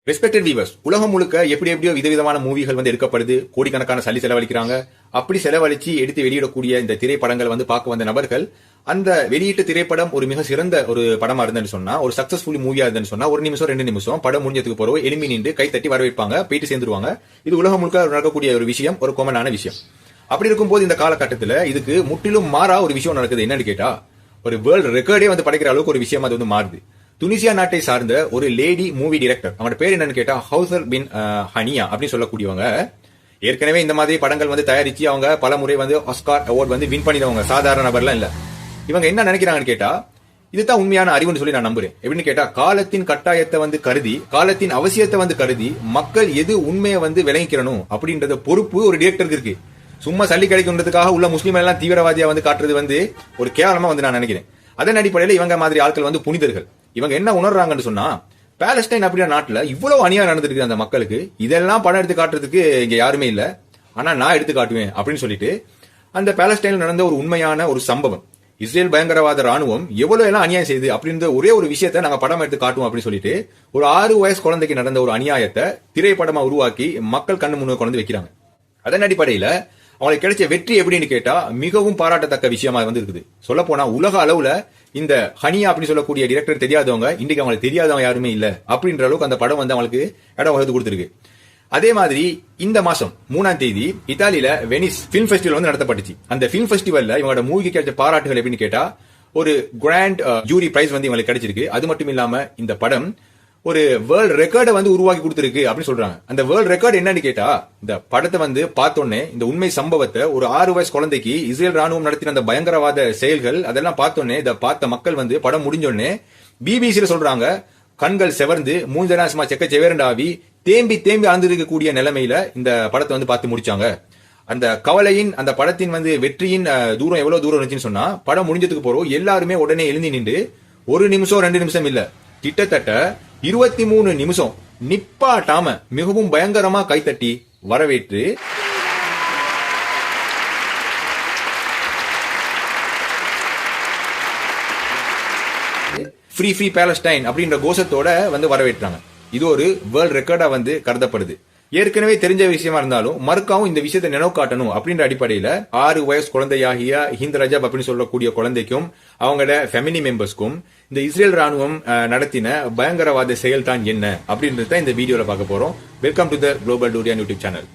Respected viewers, உலகம் முழுக்க எப்படியோ விதவிதமான மூவிகள் வந்து எடுக்கப்படுது, கோடிக்கணக்கான சல்லி செலவழிக்கிறாங்க. அப்படி செலவழிச்சு எடுத்து வெளியிடக்கூடிய இந்த திரைப்படங்கள் வந்து பார்க்க வந்த நபர்கள், அந்த வெளியீட்டு திரைப்படம் ஒரு மிக சிறந்த ஒரு படமா இருந்தேன்னு சொன்னா, ஒரு சக்சஸ்ஃபுல் மூவியா இருந்தேன்னு சொன்னா, ஒரு நிமிஷம் 2 நிமிஷம் படம் முடிஞ்சதுக்கு பிறகு எலும்பி நின்று கை தட்டி வரவேற்பாங்க, போயிட்டு சேர்ந்துருவாங்க. இது உலகம் முழுக்க நடக்கக்கூடிய ஒரு விஷயம், ஒரு காமனான விஷயம். அப்படி இருக்கும்போது இந்த காலகட்டத்தில் இதுக்கு முற்றிலும் மாறா ஒரு விஷயம் நடக்குது. என்னன்னு கேட்டா, ஒரு வேர்ல்டு ரெக்கார்டே வந்து படைக்கிற அளவுக்கு ஒரு விஷயம் அது வந்து மாறுது. துனிசியா நாட்டை சார்ந்த ஒரு லேடி மூவி டைரக்டர், அவங்களோட பேர் என்னன்னு கேட்டா ஹவுசர் பின் ஹனியா அப்படின்னு சொல்லக்கூடியவங்க, ஏற்கனவே இந்த மாதிரி படங்கள் வந்து தயாரிச்சு அவங்க பல முறை வந்து ஆஸ்கார் அவார்ட் வந்து வின் பண்ணிடுவாங்க. சாதாரண நபர்லாம் இல்ல. இவங்க என்ன நினைக்கிறாங்கன்னு கேட்டா, இதுதான் உண்மையான அறிவுன்னு சொல்லி நான் நம்புறேன். எப்படின்னு கேட்டா, காலத்தின் கட்டாயத்தை வந்து கருதி, காலத்தின் அவசியத்தை வந்து கருதி, மக்கள் எது உண்மையை வந்து விளங்கிக்கிறணும் அப்படின்றத பொறுப்பு ஒரு டைரக்டருக்கு இருக்கு. சும்மா சல்லி கிடைக்குன்றதுக்காக உள்ள முஸ்லீம் எல்லாம் தீவிரவாதியா வந்து காட்டுறது வந்து ஒரு கேவலமா வந்து நான் நினைக்கிறேன். அதன் அடிப்படையில் இவங்க மாதிரி ஆட்கள் வந்து புனிதர்கள். இவங்க என்ன உணர்றாங்கன்னு சொன்னா, பாலஸ்டைன் அப்படின்ற நாட்டுல இவ்வளவு அநியாயம் நடந்துருக்கு அந்த மக்களுக்கு, இதெல்லாம் படம் எடுத்து காட்டுறதுக்கு இங்க யாருமே இல்ல, ஆனா நான் எடுத்து காட்டுவேன் அப்படின்னு சொல்லிட்டு அந்த பாலஸ்டைன்ல நடந்த ஒரு உண்மையான ஒரு சம்பவம், இஸ்ரேல் பயங்கரவாத ராணுவம் எவ்வளவு எல்லாம் அநியாயம் செய்யுது அப்படின்ற ஒரே ஒரு விஷயத்தை நாங்க படம் எடுத்து காட்டுவோம் அப்படின்னு சொல்லிட்டு ஒரு 6 வயசு குழந்தைக்கு நடந்த ஒரு அநியாயத்தை திரைப்படமா உருவாக்கி மக்கள் கண்ணு முன்னாடி கொண்டு வைக்கிறாங்க. அதன் அடிப்படையில அவங்களுக்கு கிடைச்ச வெற்றி எப்படின்னு கேட்டா, மிகவும் பாராட்டத்தக்க விஷயமா வந்து இருக்குது. சொல்ல போனா உலக அளவுல இந்த ஹனியா அப்படின்னு சொல்லக்கூடிய டைரக்டர் தெரியாதவங்க, இன்னைக்கு அவங்களுக்கு தெரியாதவங்க யாருமே இல்ல அப்படின்ற அளவுக்கு அந்த படம் வந்து அவங்களுக்கு இடம் வகுத்து கொடுத்திருக்கு. அதே மாதிரி இந்த மாசம் 3ஆம் தேதி இத்தாலியில வெனிஸ் பிலிம் ஃபெஸ்டிவல் வந்து நடத்தப்பட்டுச்சு. அந்த பிலிம் ஃபெஸ்டிவல்ல இவங்களோட மூவிக்கு கிடைச்ச பாராட்டுகள் எப்படின்னு கேட்டா, ஒரு கிராண்ட் ஜூரி பிரைஸ் வந்து இவங்களுக்கு கிடைச்சிருக்கு. அது மட்டும் இல்லாம இந்த படம் ஒரு வேர்ல்ட் ரெக்கார்டை வந்து உருவாக்கி கொடுத்திருக்கு அப்படின்னு சொல்றாங்க. அந்த வேர்ல்ட் ரெக்கார்டு என்னன்னு கேட்டா, இந்த படத்தை வந்து பார்த்தோன்னே, இந்த உண்மை சம்பவத்தை ஒரு 6 வயசு குழந்தைக்கு இஸ்ரேல் ராணுவம் நடத்தின அந்த பயங்கரவாத செயல்கள் அதெல்லாம் பார்த்தோன்னே, இதை பார்த்த மக்கள் வந்து படம் முடிஞ்சோடனே பிபிசியில சொல்றாங்க, கண்கள் செவர்ந்து மூஞ்சனாசமா செக்க செவேரண்டாவி தேம்பி ஆழ்ந்திருக்கக்கூடிய நிலைமையில இந்த படத்தை வந்து பார்த்து முடிச்சாங்க. அந்த கவலையின், அந்த படத்தின் வந்து வெற்றியின் தூரம் எவ்வளவு தூரம் இருந்துச்சுன்னு சொன்னா, படம் முடிஞ்சதுக்கு போறோம் எல்லாருமே உடனே எழுந்தி நின்று 1 நிமிஷம் 2 நிமிஷம் இல்ல, கிட்டத்தட்ட 23 நிமிஷம் நிப்பாட்டாம மிகவும் பயங்கரமா கைத்தட்டி வரவேற்று ஃப்ரீ பாலஸ்டைன் அப்படின்ற கோஷத்தோட வந்து வரவேற்றாங்க. இது ஒரு வேர்ல்ட் ரெக்கார்டா வந்து கருதப்படுது. ஏற்கனவே தெரிஞ்ச விஷயமா இருந்தாலும் மறுக்காவும் இந்த விஷயத்தை நினைவு காட்டணும் அப்படின்ற அடிப்படையில 6 வயசு குழந்தையாகிய ஹிந்த் ரஜப் அப்படின்னு சொல்லக்கூடிய குழந்தைக்கும் அவங்களோட ஃபேமிலி மெம்பர்ஸ்க்கும் இந்த இஸ்ரேல் ராணுவம் நடத்தின பயங்கரவாத செயல் தான் என்ன அப்படின்றத இந்த வீடியோல பார்க்க போறோம். Welcome to the global டூரியான் YouTube channel.